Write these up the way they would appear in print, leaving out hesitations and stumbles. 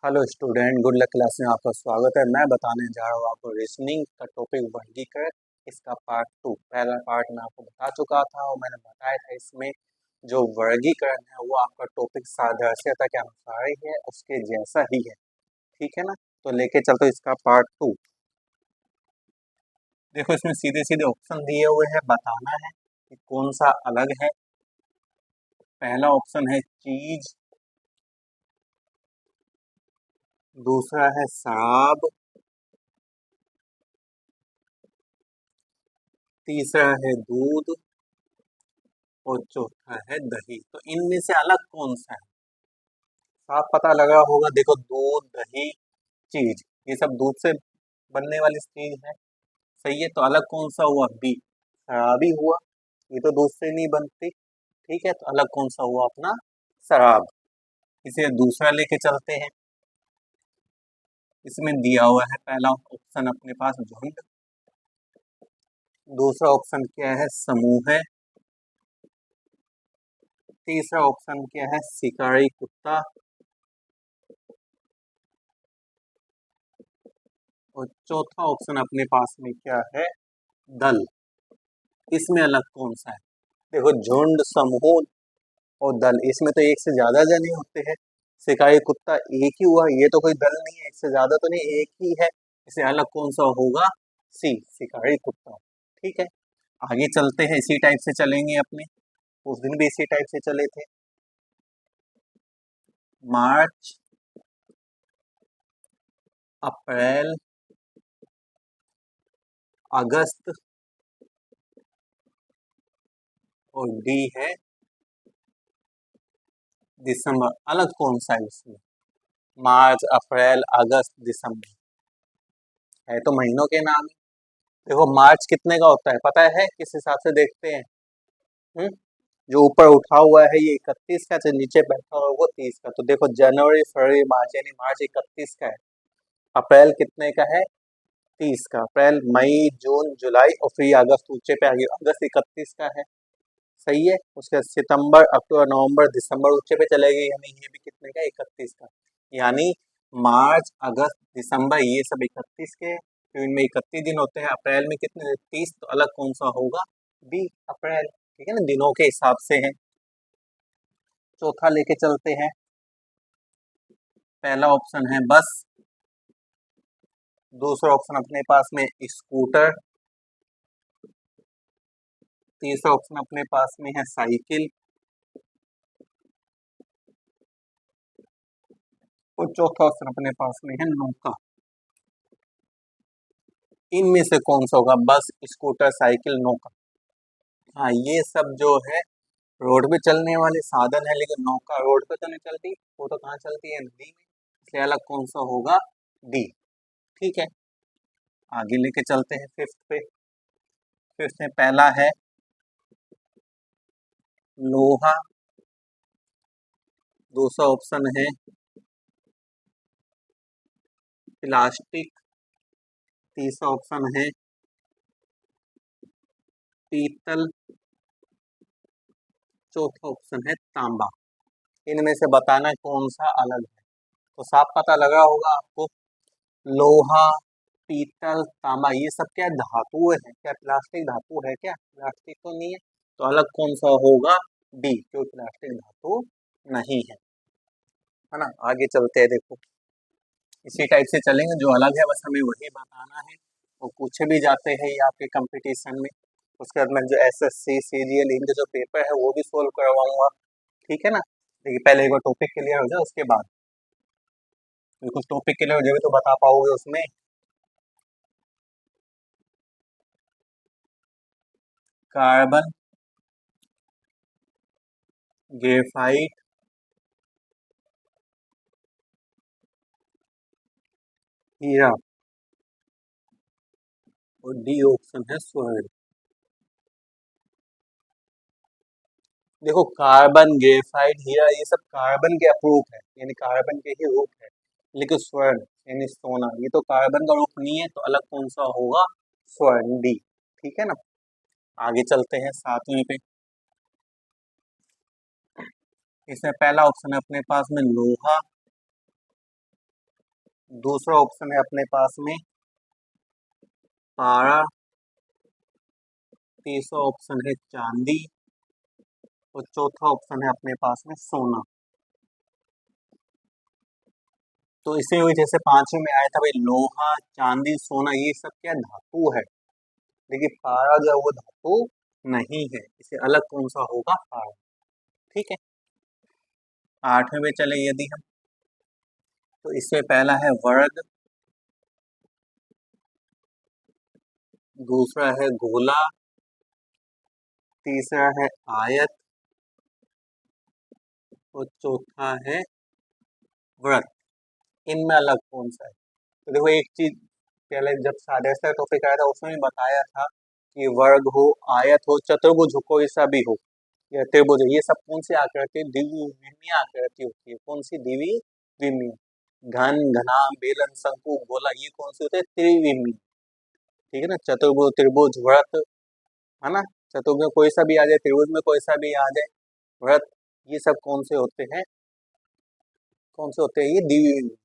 Hello student, good luck class में आपका स्वागत है। मैं बताने जा रहा हूँ आपको रीजनिंग का टॉपिक वर्गीकरण, इसका पार्ट 2। पहला पार्ट मैं आपको बता चुका था और मैंने बताया था इसमें जो वर्गीकरण है वो आपका टॉपिक सादृश्यता के अनुसार ही है, उसके जैसा ही है। ठीक है ना? तो लेके चलते हैं इसका पार्ट 2। देखो, इसमें सीधे सीधे ऑप्शन दिए हुए हैं, बताना है कि कौन सा अलग है। पहला ऑप्शन है चीज, दूसरा है शराब, तीसरा है दूध और चौथा है दही। तो इनमें से अलग कौन सा है? साफ पता लगा होगा। देखो, दूध, दही, चीज, ये सब दूध से बनने वाली चीज है। सही है। तो अलग कौन सा हुआ? बी, शराबी हुआ। ये तो दूध से नहीं बनती। ठीक है, तो अलग कौन सा हुआ? अपना शराब। इसे दूसरा लेके चलते हैं। इसमें दिया हुआ है पहला ऑप्शन अपने पास झुंड, दूसरा ऑप्शन क्या है? समूह है, तीसरा ऑप्शन क्या है? शिकारी कुत्ता, और चौथा ऑप्शन अपने पास में क्या है? दल। इसमें अलग कौन सा है? देखो, झुंड, समूह और दल, इसमें तो एक से ज्यादा जने होते हैं। शिकारी कुत्ता एक ही हुआ, ये तो कोई दल नहीं है, एक से ज्यादा तो नहीं, एक ही है। इसे अलग कौन सा होगा? सी, शिकारी कुत्ता। ठीक है, आगे चलते हैं। इसी टाइप से चलेंगे अपने। उस दिन भी इसी टाइप से चले थे। मार्च, अप्रैल, अगस्त और डी है दिसंबर। अलग कौन सा है इसमें? मार्च, अप्रैल, अगस्त, दिसंबर, है तो महीनों के नाम ही। देखो, मार्च कितने का होता है पता है? किस हिसाब से देखते हैं? हम्म जो ऊपर उठा हुआ है ये 31 का, जो नीचे बैठा हुआ है वो 30 का। तो देखो, जनवरी, फरवरी, मार्च, यानी मार्च 31 का है। अप्रैल कितने का है? 30 का। अप्रैल, मई, जून, जुलाई और फिर अगस्त ऊंचे पे आ गया, अगस्त 31 का है। सही है। उसके बाद सितंबर, अक्टूबर, नवंबर, दिसंबर ऊंचे पे चले गए, यानी ये भी कितने का? 31 का। यानी मार्च, अगस्त, दिसंबर ये सब 31 के, तो इनमें 31 दिन होते हैं। अप्रैल में कितने? 30। तो अलग कौन सा होगा? बी, अप्रैल। ठीक है ना, दिनों के हिसाब से है। चौथा लेके चलते हैं। पहला ऑप्शन है बस, दूसरा ऑप्शन अपने पास में स्कूटर, तीसरा ऑप्शन अपने पास में है साइकिल और चौथा ऑप्शन अपने पास में है नौका। इनमें से कौन सा होगा? बस, स्कूटर, साइकिल, नौका। हाँ, ये सब जो है रोड पे चलने वाले साधन है, लेकिन नौका रोड पे तो नहीं चलती, वो तो कहाँ चलती है? नदी में। इसलिए अलग कौन सा होगा? डी। ठीक है, आगे लेके चलते हैं फिफ्थ पे। फिफ्थ में पहला है लोहा, दूसरा ऑप्शन है प्लास्टिक, तीसरा ऑप्शन है पीतल, चौथा ऑप्शन है तांबा। इनमें से बताना कौन सा अलग है। तो साफ पता लगा होगा आपको। लोहा, पीतल, तांबा, ये सब क्या धातु है? क्या प्लास्टिक धातु है? क्या प्लास्टिक तो नहीं है। तो अलग कौन सा होगा? डी, क्योंकि प्लास्टिक धातु नहीं है। है ना? आगे चलते हैं। देखो, इसी टाइप से चलेंगे, जो अलग है बस हमें वही बताना है। वो पूछे भी जाते हैं ये आपके कंपटीशन में। उसके बाद मैं जो एसएससी, सीजीएल, इनके जो पेपर है वो भी सोल्व करवाऊंगा। ठीक है ना? देखिए, पहले एक बार टॉपिक क्लियर हो जाए, उसके बाद कुछ टॉपिक क्लियर हो जाए तो बता पाओगे उसमें। कार्बन, ग्रेफाइट, हीरा और डी ऑप्शन है स्वर्ण। देखो, कार्बन, ग्रेफाइट, हीरा, ये सब कार्बन के अप्रूप है, यानी कार्बन के ही रूप है। लेकिन स्वर्ण यानी सोना, ये तो कार्बन का रूप नहीं है। तो अलग कौन सा होगा? स्वर्ण, डी। ठीक है ना? आगे चलते हैं सातवें पे। इसमें पहला ऑप्शन है अपने पास में लोहा, दूसरा ऑप्शन है अपने पास में पारा, तीसरा ऑप्शन है चांदी और चौथा ऑप्शन है अपने पास में सोना। तो इसी वजह से पांचवें में आया था भाई लोहा, चांदी, सोना, ये सब क्या धातु है, लेकिन पारा जो है वो धातु नहीं है। इसे अलग कौन सा होगा, पारा। ठीक है, आठवें में चले यदि हम, तो इससे पहला है वर्ग, दूसरा है गोला, तीसरा है आयत और चौथा है वृत्त। इनमें अलग कौन सा है? तो देखो एक चीज पहले जब सादृश्य टॉपिक आया था उसमें भी बताया था कि वर्ग हो, आयत हो, चतुर्भुज हो, कोई सा भी हो या त्रिभुज, ये सब कौन सी आकृति, द्विविमीय आकृति होती है। कौन सी? द्विविमीय। घन, घना, बेलन, शंकु, गोला, ये कौन से होते हैं? त्रिविमीय। ठीक है ना, चतुर्भुज, त्रिभुज, वृत्त, है ना, चतुर्भुज में कोई सा भी आ जाए, त्रिभुज में कोई सा भी आ जाए, वृत्त, ये सब कौन से होते हैं? कौन से होते हैं? ये द्विविमीय,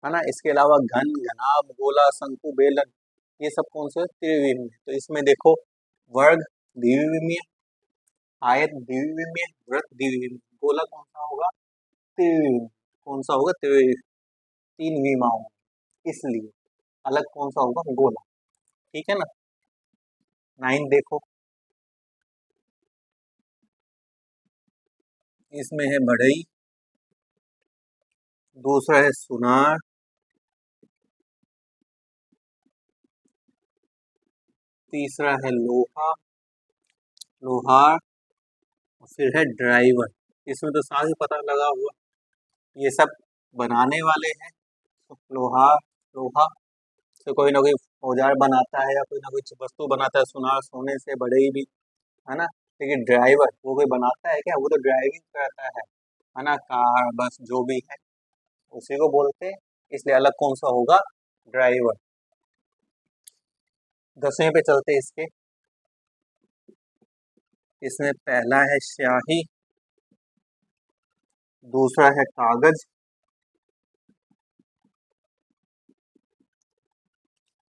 है ना। इसके अलावा घन, घनाभ, गोला, शंकु, बेलन, ये सब कौन से? त्रिविमीय। तो इसमें देखो वर्ग द्विविमीय, आयत द्विविमीय, वृत्त द्विविमीय, गोला कौन सा होगा? त्रिविमीय। कौन सा होगा? त्रिविमीय, तीन विमाओं, इसलिए अलग कौन सा होगा? गोला। ठीक है ना। 9 देखो, इसमें है बढ़ई, दूसरा है सुनार, तीसरा है लोहा, लोहार, और फिर है ड्राइवर। इसमें तो साथ ही पता लगा हुआ, ये सब बनाने वाले हैं। तो लोहार, लोहा से कोई ना कोई औजार बनाता है या कोई ना कोई वस्तु बनाता है, सुनार सोने से, बढ़ई भी, है ना। लेकिन ड्राइवर वो कोई बनाता है क्या? वो तो ड्राइविंग करता है ना, कार, बस, जो भी है उसी को बोलते हैं। इसलिए अलग कौन सा होगा? ड्राइवर। 10वें पे चलते इसके, इसमें पहला है स्याही, दूसरा है कागज,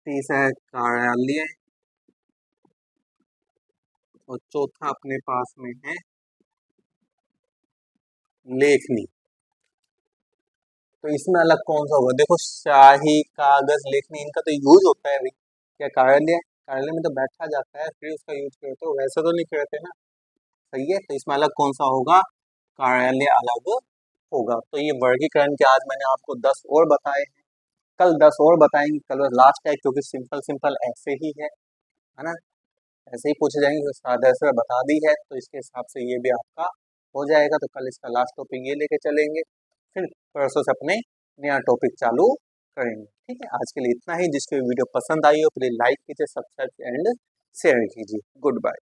तीसरा है कार्यालय और चौथा अपने पास में है लेखनी। तो इसमें अलग कौन सा होगा? देखो स्याही, कागज, लेखनी, इनका तो यूज होता है भाई। क्या कार्यालय? कार्यालय में तो बैठा जाता है, फिर उसका यूज करते हो, वैसे तो नहीं करते ना। सही है, तो इसमें अलग कौन सा होगा? कार्यालय अलग होगा। तो ये वर्गीकरण के आज मैंने आपको 10 और बताए हैं, कल 10 और बताएंगे। कल लास्ट है क्योंकि सिंपल सिंपल ऐसे ही है ना, ऐसे ही पूछे जाएंगे। तो सादा से बता दी है तो इसके हिसाब से ये भी आपका हो जाएगा। तो कल इसका लास्ट टॉपिक ये लेके चलेंगे, फिर परसों से अपने नया टॉपिक चालू करेंगे। ठीक है, आज के लिए इतना ही। जिसको वीडियो पसंद आई हो प्लीज लाइक कीजिए, सब्सक्राइब एंड शेयर कीजिए। Good bye.